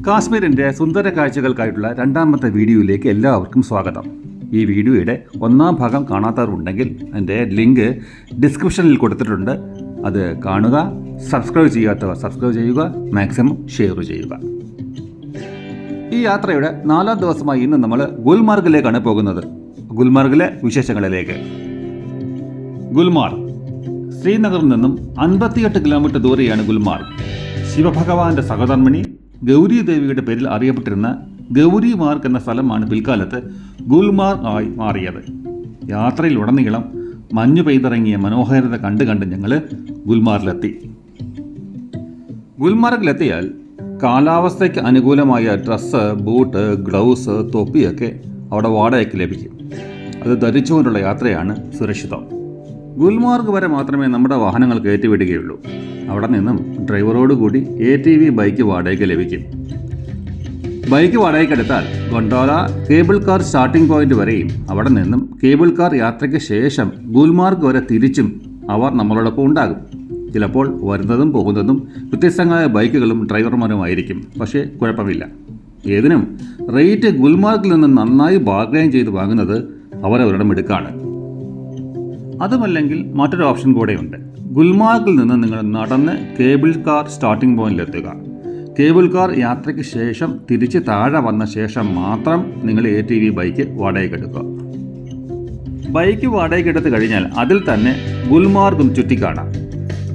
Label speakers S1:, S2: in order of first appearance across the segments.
S1: കാശ്മീരിൻ്റെ സുന്ദര കാഴ്ചകൾക്കായിട്ടുള്ള രണ്ടാമത്തെ വീഡിയോയിലേക്ക് എല്ലാവർക്കും സ്വാഗതം. ഈ വീഡിയോയുടെ ഒന്നാം ഭാഗം കാണാത്തവരുണ്ടെങ്കിൽ അതിൻ്റെ ലിങ്ക് ഡിസ്ക്രിപ്ഷനിൽ കൊടുത്തിട്ടുണ്ട്. അത് കാണുക. സബ്സ്ക്രൈബ് ചെയ്യാത്തവർ സബ്സ്ക്രൈബ് ചെയ്യുക, മാക്സിമം ഷെയർ ചെയ്യുക. ഈ യാത്രയുടെ 4ാം ദിവസമായി ഇന്ന് നമ്മൾ ഗുൽമാർഗിലേക്കാണ് പോകുന്നത്. ഗുൽമാർഗിലെ വിശേഷങ്ങളിലേക്ക്. ഗുൽമാർഗ് ശ്രീനഗറിൽ നിന്നും 58 കിലോമീറ്റർ ദൂരെയാണ് ഗുൽമാർഗ്. ശിവഭഗവാന്റെ സഹധർമ്മിണി ഗൗരി ദേവിയുടെ പേരിൽ അറിയപ്പെട്ടിരുന്ന ഗൗരി മാർഗ് എന്ന സ്ഥലമാണ് പിൽക്കാലത്ത് ഗുൽമാർഗ് ആയി മാറിയത്. യാത്രയിലുടനീളം മഞ്ഞു പെയ്തിറങ്ങിയ മനോഹാരിത കണ്ട് ഞങ്ങൾ ഗുൽമാർഗിലെത്തി. ഗുൽമാർഗിലെത്തിയാൽ കാലാവസ്ഥയ്ക്ക് അനുകൂലമായ ഡ്രസ്സ്, ബൂട്ട്, ഗ്ലൗസ്, തൊപ്പിയൊക്കെ അവിടെ വാടകയ്ക്ക് ലഭിക്കും. അത് ധരിച്ചുകൊണ്ടുള്ള യാത്രയാണ് സുരക്ഷിതം. ഗുൽമാർഗ് വരെ മാത്രമേ നമ്മുടെ വാഹനങ്ങൾ കയറ്റിവിടുകയുള്ളൂ. അവിടെ നിന്നും ഡ്രൈവറോട് കൂടി ATV ബൈക്ക് വാടകയ്ക്ക് ലഭിക്കും. ബൈക്ക് വാടകയ്ക്കെടുത്താൽ gondola cable car starting point വരെയും അവിടെ നിന്നും കേബിൾ കാർ യാത്രയ്ക്ക് ശേഷം ഗുൽമാർഗ് വരെ തിരിച്ചും അവർ നമ്മളോടൊപ്പം ഉണ്ടാകും. ചിലപ്പോൾ വരുന്നതും പോകുന്നതും വ്യത്യസ്തങ്ങളായ ബൈക്കുകളും ഡ്രൈവർമാരുമായിരിക്കും. പക്ഷേ കുഴപ്പമില്ല. ഏതിനും റേറ്റ് ഗുൽമാർഗിൽ നിന്ന് നന്നായി ബാർഗൈൻ ചെയ്ത് വാങ്ങുന്നത് അവരവരുടെ മിടുക്കാണ്. അതുമല്ലെങ്കിൽ മറ്റൊരു ഓപ്ഷൻ കൂടെയുണ്ട്. ഗുൽമാർഗിൽ നിന്ന് നിങ്ങൾ നടന്ന് കേബിൾ കാർ സ്റ്റാർട്ടിംഗ് പോയിന്റിലെത്തുക. കേബിൾ കാർ യാത്രയ്ക്ക് ശേഷം തിരിച്ച് താഴെ വന്ന ശേഷം മാത്രം നിങ്ങൾ ATV ബൈക്ക് വാടകയ്ക്കെടുക്കുക. ബൈക്ക് വാടകയ്ക്കെടുത്ത് കഴിഞ്ഞാൽ അതിൽ തന്നെ ഗുൽമാർഗും ചുറ്റിക്കാണാം.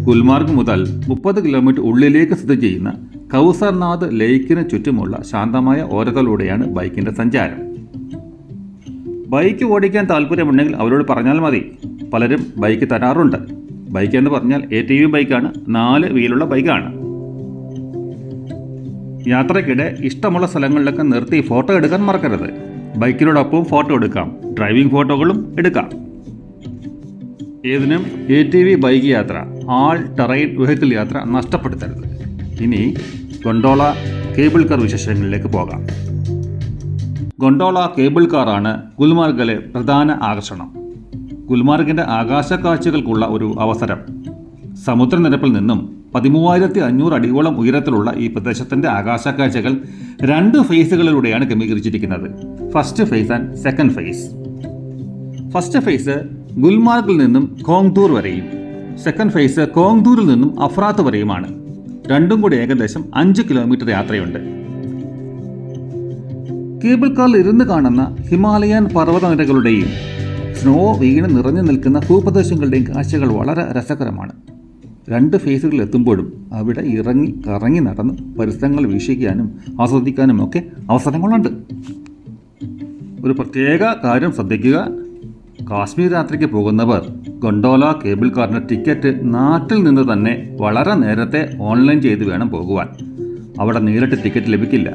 S1: ഗുൽമാർഗ് മുതൽ 30 കിലോമീറ്റർ ഉള്ളിലേക്ക് സ്ഥിതി ചെയ്യുന്ന കൗസർനാഥ് ലേക്കിന് ചുറ്റുമുള്ള ശാന്തമായ ഓരത്തിലൂടെയാണ് ബൈക്കിൻ്റെ സഞ്ചാരം. ബൈക്ക് ഓടിക്കാൻ താല്പര്യമുണ്ടെങ്കിൽ അവരോട് പറഞ്ഞാൽ മതി. പലരും ബൈക്ക് തരാറുണ്ട്. ബൈക്ക് എന്ന് പറഞ്ഞാൽ ATV ബൈക്കാണ്. 4 വീലുള്ള ബൈക്കാണ്. യാത്രയ്ക്കിടെ ഇഷ്ടമുള്ള സ്ഥലങ്ങളിലൊക്കെ നിർത്തി ഫോട്ടോ എടുക്കാൻ മറക്കരുത്. ബൈക്കിനോടൊപ്പം ഫോട്ടോ എടുക്കാം. ഡ്രൈവിംഗ് ഫോട്ടോകളും എടുക്കാം. ഏതിനും ATV ബൈക്ക് യാത്ര, ആൾ ടെറൈൻ വെഹിക്കിൾ യാത്ര നഷ്ടപ്പെടുത്തരുത്. ഇനി ഗൊണ്ടോള കേബിൾ കാർ വിശേഷങ്ങളിലേക്ക് പോകാം. ഗൊണ്ടോള കേബിൾ കാറാണ് ഗുൽമാർഗിലെ പ്രധാന ആകർഷണം. ഗുൽമാർഗിൻ്റെ ആകാശ കാഴ്ചകൾക്കുള്ള ഒരു അവസരം. സമുദ്രനിരപ്പിൽ നിന്നും 13,500 അടിയോളം ഉയരത്തിലുള്ള ഈ പ്രദേശത്തിൻ്റെ ആകാശ കാഴ്ചകൾ 2 ഫേസുകളിലൂടെയാണ് ക്രമീകരിച്ചിരിക്കുന്നത്. First phase and second phase. First phase ഗുൽമാർഗിൽ നിന്നും കോങ്തൂർ വരെയും സെക്കൻഡ് ഫേസ് കോങ്തൂരിൽ നിന്നും അഫ്രാത്ത് വരെയുമാണ്. രണ്ടും കൂടി ഏകദേശം 5 കിലോമീറ്റർ യാത്രയുണ്ട്. കേബിൾ കാറിൽ ഇരുന്ന് കാണുന്ന ഹിമാലയൻ പർവ്വതനിരകളുടെയും സ്നോ വീണ് നിറഞ്ഞു നിൽക്കുന്ന ഭൂപ്രദേശങ്ങളുടെയും കാഴ്ചകൾ വളരെ രസകരമാണ്. 2 ഫേസുകളിൽ എത്തുമ്പോഴും അവിടെ ഇറങ്ങി കറങ്ങി നടന്ന് പരിസരങ്ങൾ വീക്ഷിക്കാനും ആസ്വദിക്കാനും ഒക്കെ അവസരങ്ങളുണ്ട്. ഒരു പ്രത്യേക കാര്യം ശ്രദ്ധിക്കുക. കാശ്മീർ യാത്രയ്ക്ക് പോകുന്നവർ ഗൊണ്ടോല കേബിൾ കാറിൻ്റെ ടിക്കറ്റ് നാട്ടിൽ നിന്ന് തന്നെ വളരെ നേരത്തെ ഓൺലൈൻ ചെയ്ത് വേണം പോകുവാൻ. അവിടെ നേരിട്ട് ടിക്കറ്റ് ലഭിക്കില്ല.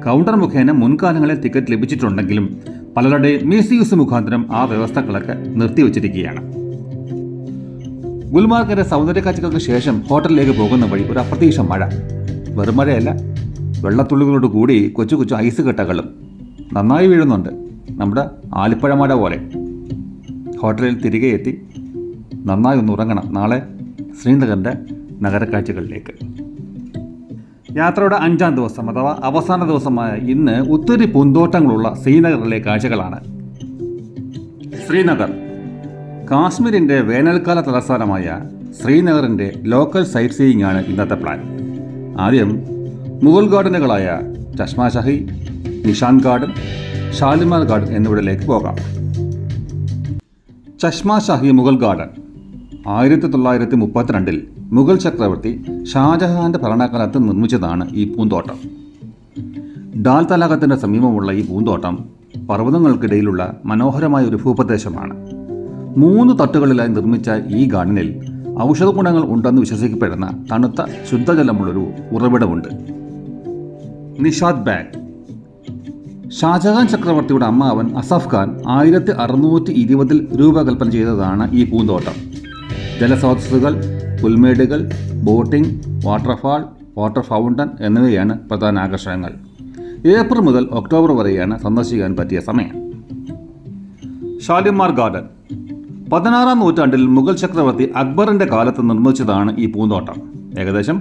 S1: കൗണ്ടർ മുഖേന മുൻകാലങ്ങളിൽ ടിക്കറ്റ് ലഭിച്ചിട്ടുണ്ടെങ്കിലും പലരുടെയും മിസ്യൂസ് മുഖാന്തരം ആ വ്യവസ്ഥകളൊക്കെ നിർത്തിവച്ചിരിക്കുകയാണ്. ഗുൽമാർഗിന്റെ സൗന്ദര്യ കാഴ്ചകൾക്ക് ശേഷം ഹോട്ടലിലേക്ക് പോകുന്ന വഴി ഒരു അപ്രതീക്ഷിത മഴ. വെറും മഴയല്ല, വെള്ളത്തുള്ളികളോട് കൂടി കൊച്ചു കൊച്ചു ഐസ് കെട്ടകളും നന്നായി വീഴുന്നുണ്ട്. നമ്മുടെ ആലിപ്പഴ മഴ പോലെ. ഹോട്ടലിൽ തിരികെ എത്തി നന്നായി ഒന്ന് ഉറങ്ങണം. നാളെ ശ്രീനഗറിൻ്റെ നഗരക്കാഴ്ചകളിലേക്ക്. യാത്രയുടെ 5ാം ദിവസം അഥവാ അവസാന ദിവസമായ ഇന്ന് ഒത്തിരി പൂന്തോട്ടങ്ങളുള്ള ശ്രീനഗറിലെ കാഴ്ചകളാണ്. ശ്രീനഗർ കാശ്മീരിൻ്റെ വേനൽക്കാല തലസ്ഥാനമായ ശ്രീനഗറിൻ്റെ ലോക്കൽ സൈറ്റ് സീയിങ് ആണ് ഇന്നത്തെ പ്ലാൻ. ആദ്യം മുഗൾ ഗാർഡനുകളായ ചഷ്മ ഷാഹി, നിഷാൻ ഗാർഡൻ, ഷാലിമാർ ഗാർഡൻ എന്നിവിടങ്ങളിലേക്ക് പോകാം. ചഷ്മ ഷാഹി മുഗൾ ഗാർഡൻ 1932 മുഗൾ ചക്രവർത്തി ഷാജഹാന്റെ ഭരണകാലത്ത് നിർമ്മിച്ചതാണ് ഈ പൂന്തോട്ടം. ഡാൽ തടാകത്തിൻ്റെ സമീപമുള്ള ഈ പൂന്തോട്ടം പർവ്വതങ്ങൾക്കിടയിലുള്ള മനോഹരമായ ഒരു ഭൂപ്രദേശമാണ്. 3 തട്ടുകളിലായി നിർമ്മിച്ച ഈ ഗാർഡനിൽ ഔഷധ ഗുണങ്ങൾ ഉണ്ടെന്ന് വിശ്വസിക്കപ്പെടുന്ന തണുത്ത ശുദ്ധജലമുള്ളൊരു ഉറവിടമുണ്ട്. നിഷാദ് ബാഗ് ഷാജഹാൻ ചക്രവർത്തിയുടെ അമ്മാവൻ അസഫ് ഖാൻ 1620 രൂപകൽപ്പന ചെയ്തതാണ് ഈ പൂന്തോട്ടം. ജലസ്രോതസ്സുകൾ, പുൽമേടുകൾ, ബോട്ടിംഗ്, വാട്ടർഫാൾ, വാട്ടർ ഫൗണ്ടൻ എന്നിവയാണ് പ്രധാന ആകർഷണങ്ങൾ. ഏപ്രിൽ മുതൽ ഒക്ടോബർ വരെയാണ് സന്ദർശിക്കാൻ പറ്റിയ സമയം. ഷാലിമാർ ഗാർഡൻ 16-ാം നൂറ്റാണ്ടിൽ മുഗൾ ചക്രവർത്തി അക്ബറിൻ്റെ കാലത്ത് നിർമ്മിച്ചതാണ് ഈ പൂന്തോട്ടം. ഏകദേശം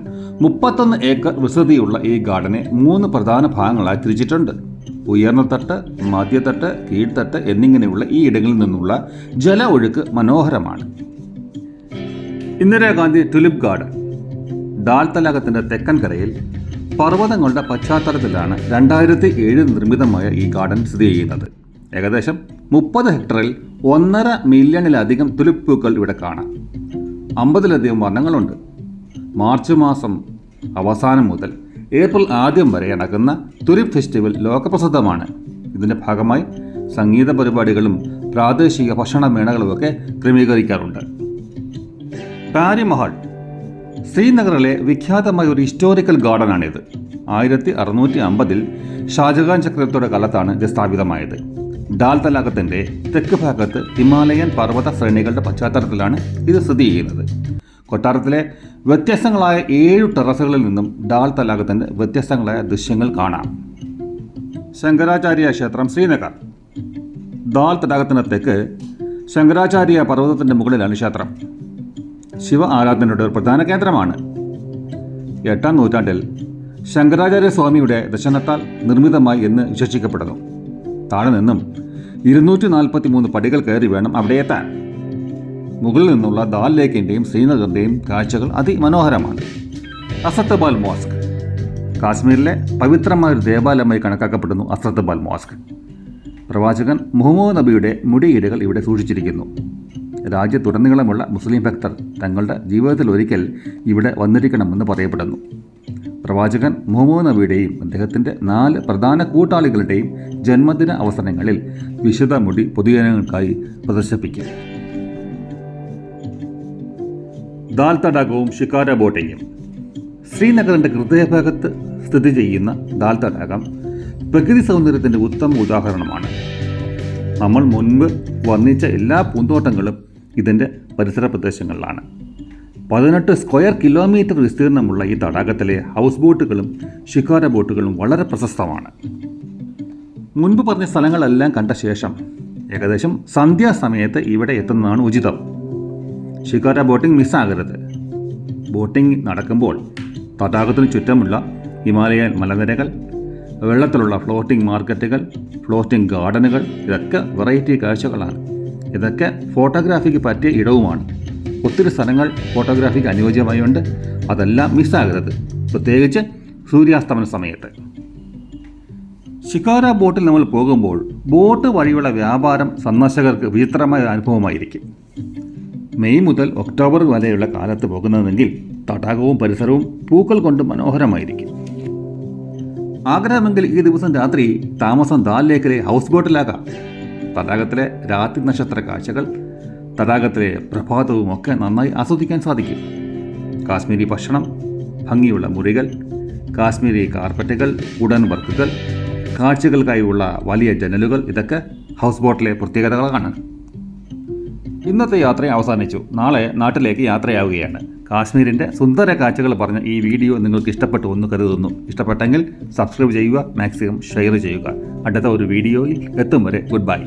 S1: 31 ഏക്കർ വിസ്തൃതിയുള്ള ഈ ഗാർഡനെ 3 പ്രധാന ഭാഗങ്ങളായി തിരിച്ചിട്ടുണ്ട്. ഉയർന്ന തട്ട്, മധ്യത്തട്ട്, കീഴ്ത്തട്ട് എന്നിങ്ങനെയുള്ള ഈ ഇടങ്ങളിൽ നിന്നുള്ള ജല ഒഴുക്ക് മനോഹരമാണ്. ഇന്ദിരാഗാന്ധി ടുലിപ്പ് ഗാർഡൻ ദാൽ തടാകത്തിൻ്റെ തെക്കൻ കരയിൽ പർവ്വതങ്ങളുടെ പശ്ചാത്തലത്തിലാണ് 2007 നിർമ്മിതമായ ഈ ഗാർഡൻ സ്ഥിതി ചെയ്യുന്നത്. ഏകദേശം 30 ഹെക്ടറിൽ 1.5 മില്യണിലധികം തുലിപ്പ് പൂക്കൾ ഇവിടെ കാണാം. 50-ലധികം വർണ്ണങ്ങളുണ്ട്. മാർച്ച് മാസം അവസാനം മുതൽ ഏപ്രിൽ ആദ്യം വരെ നടക്കുന്ന തുലിപ്പ് ഫെസ്റ്റിവൽ ലോകപ്രസിദ്ധമാണ്. ഇതിൻ്റെ ഭാഗമായി സംഗീത പരിപാടികളും പ്രാദേശിക ഭക്ഷണമേളകളുമൊക്കെ ക്രമീകരിക്കാറുണ്ട്. താജ്മഹൽ ശ്രീനഗറിലെ വിഖ്യാതമായ ഒരു ഹിസ്റ്റോറിക്കൽ ഗാർഡനാണിത്. 1650-ൽ ഷാജഹാൻ ചക്രവർത്തിയുടെ കാലത്താണ് ഇത് സ്ഥാപിതമായത്. ദാൽ തടാകത്തിൻ്റെ തെക്ക് ഭാഗത്ത് ഹിമാലയൻ പർവ്വത ശ്രേണികളുടെ പശ്ചാത്തലത്തിലാണ് ഇത് സ്ഥിതി ചെയ്യുന്നത്. കൊട്ടാരത്തിലെ വ്യത്യസ്തങ്ങളായ 7 ടെറസുകളിൽ നിന്നും ദാൽ തടാകത്തിൻ്റെ വ്യത്യസ്തങ്ങളായ ദൃശ്യങ്ങൾ കാണാം. ശങ്കരാചാര്യ ക്ഷേത്രം ശ്രീനഗർ ദാൽ തടാകത്തിന് തെക്ക് ശങ്കരാചാര്യ പർവ്വതത്തിൻ്റെ മുകളിലാണ് ക്ഷേത്രം. ശിവ ആരാധനയുടെ ഒരു പ്രധാന കേന്ദ്രമാണ്. 8-ാം നൂറ്റാണ്ടിൽ ശങ്കരാചാര്യ സ്വാമിയുടെ ദർശനത്താൽ നിർമ്മിതമായി എന്ന് വിശ്വസിക്കപ്പെടുന്നു. താഴെ നിന്നും 243 പടികൾ കയറി വേണം അവിടെ എത്താൻ. മുകളിൽ നിന്നുള്ള ദാൽ ലേക്കിൻ്റെയും ശ്രീനഗറിൻ്റെയും കാഴ്ചകൾ അതിമനോഹരമാണ്. അസത്തബാൽ മോസ്ക് കാശ്മീരിലെ പവിത്രമായൊരു ദേവാലയമായി കണക്കാക്കപ്പെടുന്നു. അസത്തബാൽ മോസ്ക് പ്രവാചകൻ മുഹമ്മദ് നബിയുടെ മുടിയിഴകൾ ഇവിടെ സൂക്ഷിച്ചിരിക്കുന്നു. രാജ്യത്തുടനീളമുള്ള മുസ്ലിം ഭക്തർ തങ്ങളുടെ ജീവിതത്തിൽ ഒരിക്കൽ ഇവിടെ വന്നിരിക്കണമെന്ന് പറയപ്പെടുന്നു. പ്രവാചകൻ മുഹമ്മദ് നബിയുടെയും അദ്ദേഹത്തിൻ്റെ 4 പ്രധാന കൂട്ടാളികളുടെയും ജന്മദിന അവസരങ്ങളിൽ വിശുദ്ധ മുടി പൊതുജനങ്ങൾക്കായി പ്രദർശിപ്പിക്കും. ദാൽ തടാകവും ഷിക്കാര ബോട്ടിങ്ങും ശ്രീനഗറിൻ്റെ ഹൃദയഭാഗത്ത് സ്ഥിതി ചെയ്യുന്ന ദാൽ തടാകം പ്രകൃതി സൗന്ദര്യത്തിൻ്റെ ഉത്തമ ഉദാഹരണമാണ്. നമ്മൾ മുൻപ് വർണ്ണിച്ച എല്ലാ പൂന്തോട്ടങ്ങളും ഇതിൻ്റെ പരിസര പ്രദേശങ്ങളിലാണ്. 18 സ്ക്വയർ കിലോമീറ്റർ വിസ്തീർണമുള്ള ഈ തടാകത്തിലെ ഹൗസ് ബോട്ടുകളും ഷിക്കാര ബോട്ടുകളും വളരെ പ്രശസ്തമാണ്. മുൻപ് പറഞ്ഞ സ്ഥലങ്ങളെല്ലാം കണ്ട ശേഷം ഏകദേശം സന്ധ്യാസമയത്ത് ഇവിടെ എത്തുന്നതാണ് ഉചിതം. ഷിക്കാര ബോട്ടിംഗ് മിസ്സാകരുത്. ബോട്ടിംഗ് നടക്കുമ്പോൾ തടാകത്തിന് ചുറ്റുമുള്ള ഹിമാലയൻ മലനിരകൾ, വെള്ളത്തിലുള്ള ഫ്ലോട്ടിംഗ് മാർക്കറ്റുകൾ, ഫ്ലോട്ടിംഗ് ഗാർഡനുകൾ, ഇതൊക്കെ വെറൈറ്റി കാഴ്ചകളാണ്. ഇതൊക്കെ ഫോട്ടോഗ്രാഫിക്ക് പറ്റിയ ഇടവുമാണ്. ഒത്തിരി സ്ഥലങ്ങൾ ഫോട്ടോഗ്രാഫിക്ക് അനുയോജ്യമായുണ്ട്. അതെല്ലാം മിസ്സാകരുത്, പ്രത്യേകിച്ച് സൂര്യാസ്തമന സമയത്ത്. ഷിക്കാര ബോട്ടിൽ നമ്മൾ പോകുമ്പോൾ ബോട്ട് വഴിയുള്ള വ്യാപാരം സന്ദർശകർക്ക് വിചിത്രമായ അനുഭവമായിരിക്കും. മെയ് മുതൽ ഒക്ടോബർ വരെയുള്ള കാലത്ത് പോകുന്നതെങ്കിൽ തടാകവും പരിസരവും പൂക്കൾ കൊണ്ട് മനോഹരമായിരിക്കും. ആഗ്രഹമെങ്കിൽ ഈ ദിവസം രാത്രി താമസം ദാൽ ലേക്കിലെ ഹൗസ് ബോട്ടിലാകാം. തടാകത്തിലെ രാത്രി നക്ഷത്ര കാഴ്ചകൾ, തടാകത്തിലെ പ്രഭാതവും ഒക്കെ നന്നായി ആസ്വദിക്കാൻ സാധിക്കും. കാശ്മീരി ഭക്ഷണം, ഭംഗിയുള്ള മുറികൾ, കാശ്മീരി കാർപ്പറ്റുകൾ, വുഡൻ വർക്കുകൾ, കാഴ്ചകൾക്കായുള്ള വലിയ ജനലുകൾ, ഇതൊക്കെ ഹൗസ് ബോട്ടിലെ പ്രത്യേകതകളാണ്. ഇന്നത്തെ യാത്ര അവസാനിച്ചു. നാളെ നാട്ടിലേക്ക് യാത്രയാവുകയാണ്. കാശ്മീരിൻ്റെ സുന്ദര കാഴ്ചകൾ പറഞ്ഞ ഈ വീഡിയോ നിങ്ങൾക്ക് ഇഷ്ടപ്പെട്ടു എന്ന് കരുതുന്നു. ഇഷ്ടപ്പെട്ടെങ്കിൽ സബ്സ്ക്രൈബ് ചെയ്യുക, മാക്സിമം ഷെയർ ചെയ്യുക. അടുത്ത ഒരു വീഡിയോയിൽ എത്തും വരെ ഗുഡ് ബൈ.